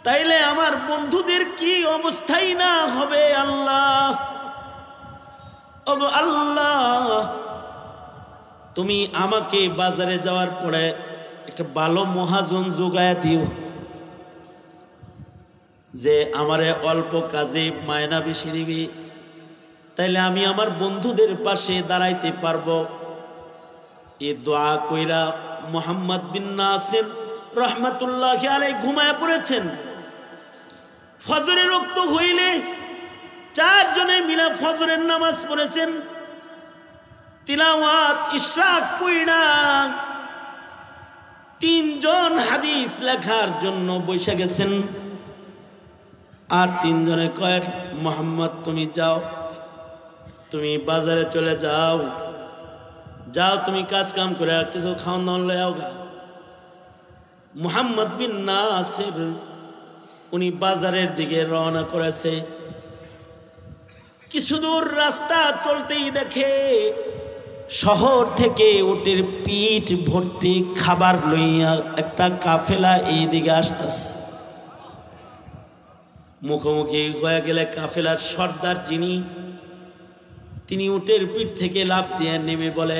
তাইলে আমার বন্ধুদের কি অবস্থাই না হবে। আল্লাহ, ওগো আল্লাহ, তুমি আমাকে বাজারে যাওয়ার পরে একটা ভালো মহাজন যোগায় দিও, যে আমারে অল্প কাজে মায়না বেশি দিবি, তাইলে আমি আমার বন্ধুদের পাশে দাঁড়াইতে পারবো। এই দোয়া কইরা মোহাম্মদ বিন নাসির রহমাতুল্লাহি আলাইহি ঘুমায় পড়েছেন। ফজরের ওয়াক্ত হইলে 4 জনে মিলে ফজরের নামাজ পড়েছেন, তিলাওয়াত ইশরাক পড়া 3 জন হাদিস লেখার জন্য বসে গেছেন। আর 3 জনে কয়, মোহাম্মদ তুমি যাও, তুমি বাজারে চলে যাও, যাও তুমি কাজ কাম করে কিছু খাওয়া দাওয়া লয়ে আওগা। মোহাম্মদ বিন নাসির উনি বাজারের দিকে রওনা করেছে। কিছু দূর রাস্তা চলতেই দেখে শহর থেকে উটের পিঠ ভর্তি খাবার লইয়া একটা কাফেলা এই দিকে আসতেছে। মুখোমুখি হয়ে গেলে কাফেলার সর্দার যিনি, তিনি উটের পিঠ থেকে লাফ দিয়ে নেমে বলে,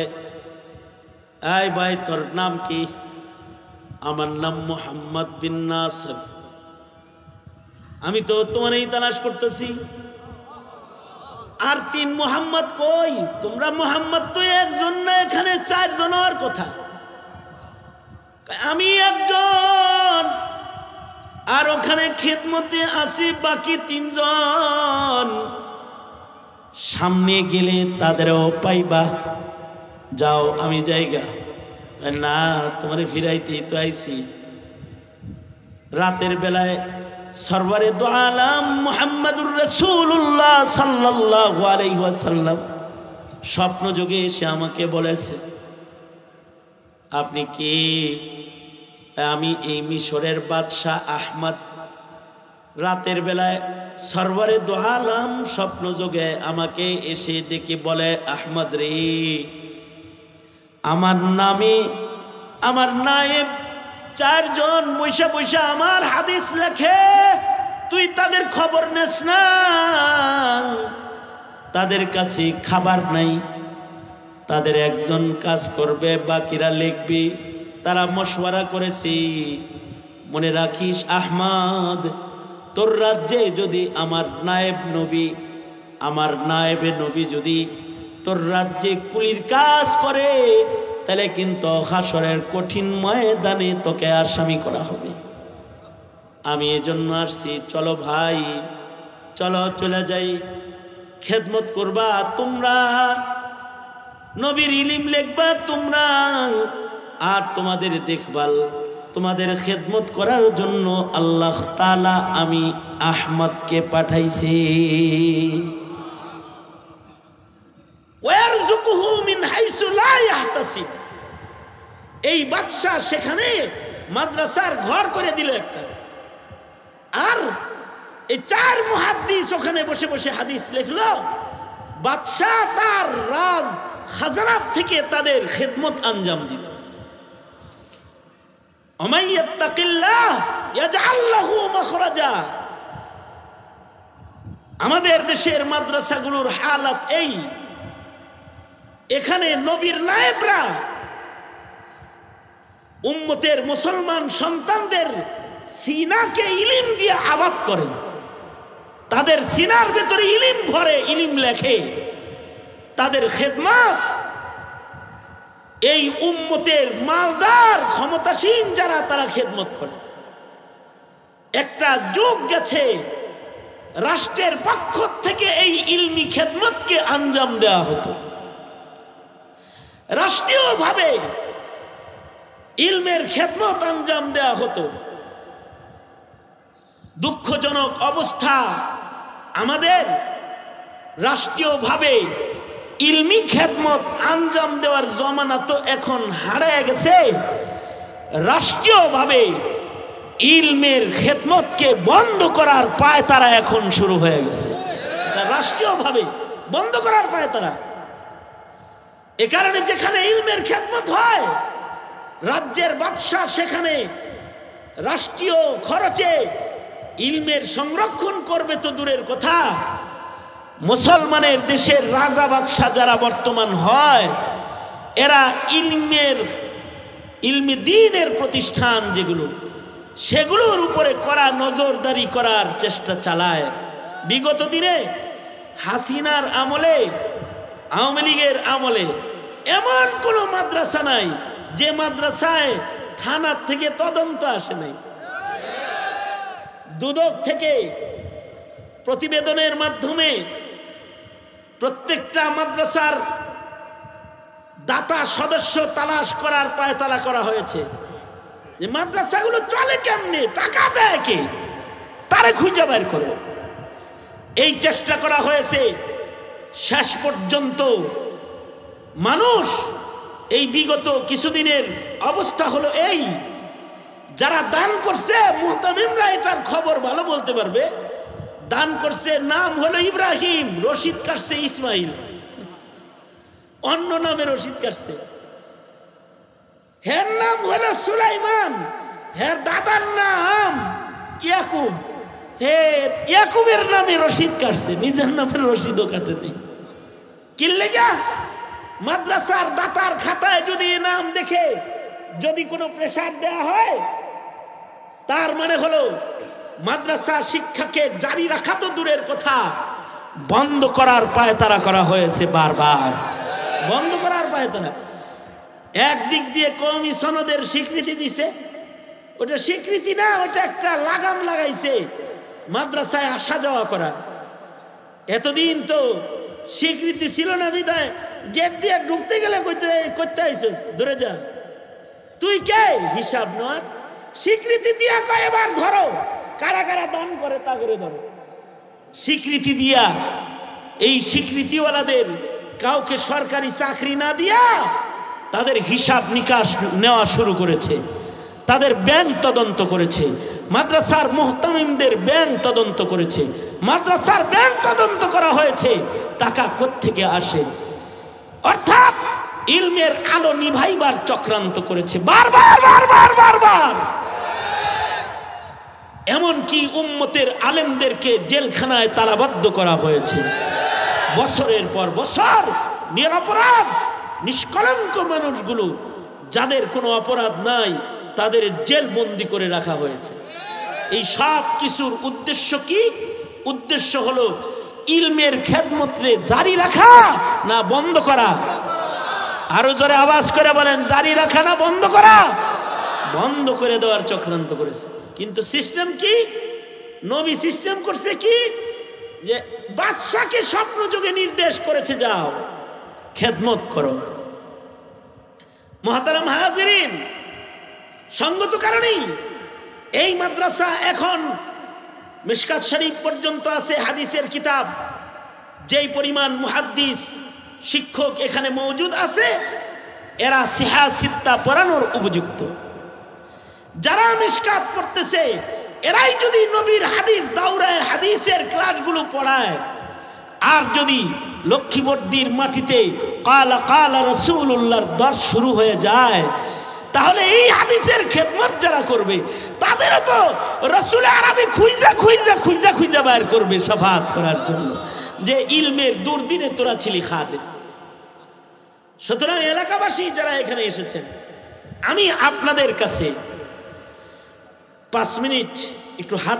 এই ভাই, তোর নাম কি? আমার নাম মোহাম্মদ বিন নাসির। আমি তো তোমারই তালাশ করতেছি। আর 3 মোহাম্মদ কই? তোমরা মোহাম্মদ তো একজন না, এখানে 4 জনের কথা। আমি একজন, আর ওখানে খেদমতে আছি বাকি 3 জন। সামনে গেলে তাদেরও পাইবা, যাও আমি জায়গা না, তোমারে ফিরাইতেই তো আইছি। রাতের বেলায় সরওয়ারে দো আলম মুহাম্মদুর রাসূলুল্লাহ সাল্লাল্লাহু আলাইহি ওয়াসাল্লাম স্বপ্ন যোগে এসে আমাকে বলেছে, আপনি কি? আমি এই মিশরের বাদশাহ আহমদ। রাতের বেলায় সরওয়ারে দো আলম স্বপ্ন যোগে আমাকে এসে ডেকে বলে, আহমদ রে, আমার নামে আমার নায়েব 4 জন বৈশা বৈশা আমার হাদিস লেখে, তুই তাদের খবর নেস না, তাদের কাছে খাবার নাই, তাদের একজন কাজ করবে, বাকিরা লিখবি। তারা মশওয়ারা করেছি, মনে রাখিস আহমদ, তোর রাজ্যে যদি আমার নায়েব নবী, আমার নায়েবে নবী যদি তোর রাজ্যে কুলির কাজ করে, তাহলে কিন্তু হাসরের কঠিন ময়দানে তোকে আসামি করা হবে। আমি এজন্য আসছি, চলো ভাই, চলো চলে যাই, খেদমত করবা তোমরা, নবীর ইলম লিখবা তোমরা, আর তোমাদের দেখভাল, তোমাদের খেদমত করার জন্য আল্লাহ তাআলা আমি আহমদকে পাঠাইছি। ওয়ারযুকুহু মিন হাইসু লা ইয়াহতাসিব। এই বাদশা সেখানে মাদ্রাসার ঘর করে দিল একটা, আর এই 4 মুহাদ্দিস ওখানে বসে বসে হাদিস লিখলো। বাদশা তার রাজ খাজানা থেকে তাদের খেদমত আঞ্জাম দিত। আমাইয়াত্তাকিল্লাহ ইয়াজআল লাহু মাখরাজা। আমাদের দেশের মাদ্রাসাগুলোর হালাত এই, এখানে নবীর নায়েবরা উম্মতের মুসলমান সন্তানদের সিনাকে ইলিম দিয়ে আবাদ করে, তাদের সিনার ভেতরে ইলিম ভরে, ইলিম লেখে, তাদের খেদমত এই উম্মতের মালদার ক্ষমতাসীন যারা তারা খেদমত করে। একটা যুগ গেছে রাষ্ট্রের পক্ষ থেকে এই ইলমি খেদমতকে আঞ্জাম দেওয়া হতো, রাষ্ট্রীয়ভাবে ইলমের খেদমত আঞ্জাম দেওয়া হতো। দুঃখজনক অবস্থা, আমাদের রাষ্ট্রীয়ভাবে ইলমি খেদমত আঞ্জাম দেওয়ার জমানা তো এখন হারিয়ে গেছে। রাষ্ট্রীয়ভাবে ইলমের খেদমতকে বন্ধ করার পায়তারা এখন শুরু হয়ে গেছে, রাষ্ট্রীয়ভাবে বন্ধ করার পায়তারা। এ কারণে যেখানে ইলমের খেদমত হয়, রাজ্যের বাদশা সেখানে রাষ্ট্রীয় খরচে ইলমের সংরক্ষণ করবে তো দূরের কথা, মুসলমানের দেশের রাজা বাদশা যারা বর্তমান হয়, এরা ইলমি দ্বীনের প্রতিষ্ঠান যেগুলো, সেগুলোর উপরে করা নজরদারি করার চেষ্টা চালায়। বিগত দিনে হাসিনার আমলে, আওয়ামী লীগের আমলে এমন কোনো মাদ্রাসা নাই যে মাদ্রাসায় থানার থেকে তদন্ত আসে নাই। দুদক থেকে প্রতিবেদনের মাধ্যমে প্রত্যেকটা মাদ্রাসার দাতা সদস্য তালাশ করার পায়তালা করা হয়েছে যে মাদ্রাসাগুলো চলে কেমনে, টাকা দেয় কে, তারে খুঁজে বের করো। এই চেষ্টা করা হয়েছে। শেষ পর্যন্ত মানুষ এই বিগত কিছুদিনের অবস্থা হলো এই, যারা দান করছে মুহতামিমরা এটার খবর ভালো বলতে পারবে। দান করছে, নাম হলো ইব্রাহিম, রশিদ কাটছে ইসমাইল, অন্য নামে রশিদ কাটছে। হের নাম হলো সুলাইমান, হের দাদার নাম ইয়াকুব, হে ইয়াকুবের নামে রশিদ কাটছে, নিজের নামে রশিদও কাটেনি। কি লেগা? মাদ্রাসার দাতার খাতায় যদি নাম দেখে যদি কোনো প্রেসার দেয়া হয়, তার মানে হলো মাদ্রাসা শিক্ষাকে জারি রাখা তো দূরের কথা, বন্ধ করার পায়তারা করা হয়েছে, বারবার বন্ধ করার পায়তারা। একদিক দিয়ে কওমি সনদের স্বীকৃতি দিছে, ওটা স্বীকৃতি না, ওটা একটা লাগাম লাগাইছে মাদ্রাসায় আসা যাওয়া করা। এতদিন তো স্বীকৃতি ছিল না, বিদায় গেট দিয়ে ঢুকতে গেলে করতে আইছিস, ধরে যা, তুই কে হিসাব নয়। স্বীকৃতি দিয়া কয় এবার ধরো, কারা কারা দান করে তা করে ধরো। স্বীকৃতি দিয়া এই স্বীকৃতিওয়ালাদের কাউকে সরকারি চাকরি না দিয়া তাদের হিসাব নিকাশ নেওয়া শুরু করেছে, তাদের ব্যাংক তদন্ত করেছে, মাদ্রাসার মুহতামিমদের ব্যাংক তদন্ত করেছে। মাদ্রাসার ব্যাংক তদন্ত করা হয়েছে, টাকা কোত্থেকে আসে, অর্থাৎ ইলমের আলো নিভাইবার চক্রান্ত করেছে বারবার বারবার বারবার। এমনকি উম্মতের আলেমদেরকে জেলখানায় তালাবদ্ধ করা হয়েছে, বছরের পর বছর নিরপরাধ নিষ্কলঙ্ক মানুষগুলো, যাদের কোনো অপরাধ নাই, তাদের জেলবন্দি করে রাখা হয়েছে। এই সব কিছুর উদ্দেশ্য কি? উদ্দেশ্য হলো ইলমের খেদমতরে জারি রাখা না বন্ধ করা। আরো জোরে আওয়াজ করে বলেন, জারি রাখা না বন্ধ করা? বন্ধ করে দেওয়ার চক্রান্ত করেছে। কিন্তু সিস্টেম কি? নবী সিস্টেম করছে কি? যে বাদশাকে স্বপ্ন যোগে নির্দেশ করেছে, যাও খেদমত করো। মুহতারাম হাজিরিন, সঙ্গত কারণেই এই মাদ্রাসা এখন মিশকাত শরীফ পর্যন্ত আছে হাদিসের কিতাব। যেই পরিমাণ মুহাদ্দিস শিক্ষক এখানে মওজুদ আছে, এরা সিহা সিত্তা পড়ানোর উপযুক্ত। যারা মিশকাত পড়তেছে, এরাই যদি নবীর হাদিস দাওরায় হাদিসের ক্লাসগুলো পড়ায়, আর যদি লক্ষ্মীবর্দীর মাটিতে কালা কালা রাসূলুল্লাহর দর্শ শুরু হয়ে যায়, তাহলে এই হাদিসের খেদমত যারা করবে, তাদেরও তো রাসূল আরবি খুঁজা খুঁজা খুঁজা খুঁজা বের করবে শাফাআত করার জন্য, যে ইলমের দুর্দিনে তোরা ছিলি খাদেম। সুতরাং এলাকাবাসী যারা এখানে এসেছেন, আমি আপনাদের কাছে 5 মিনিট একটু হাত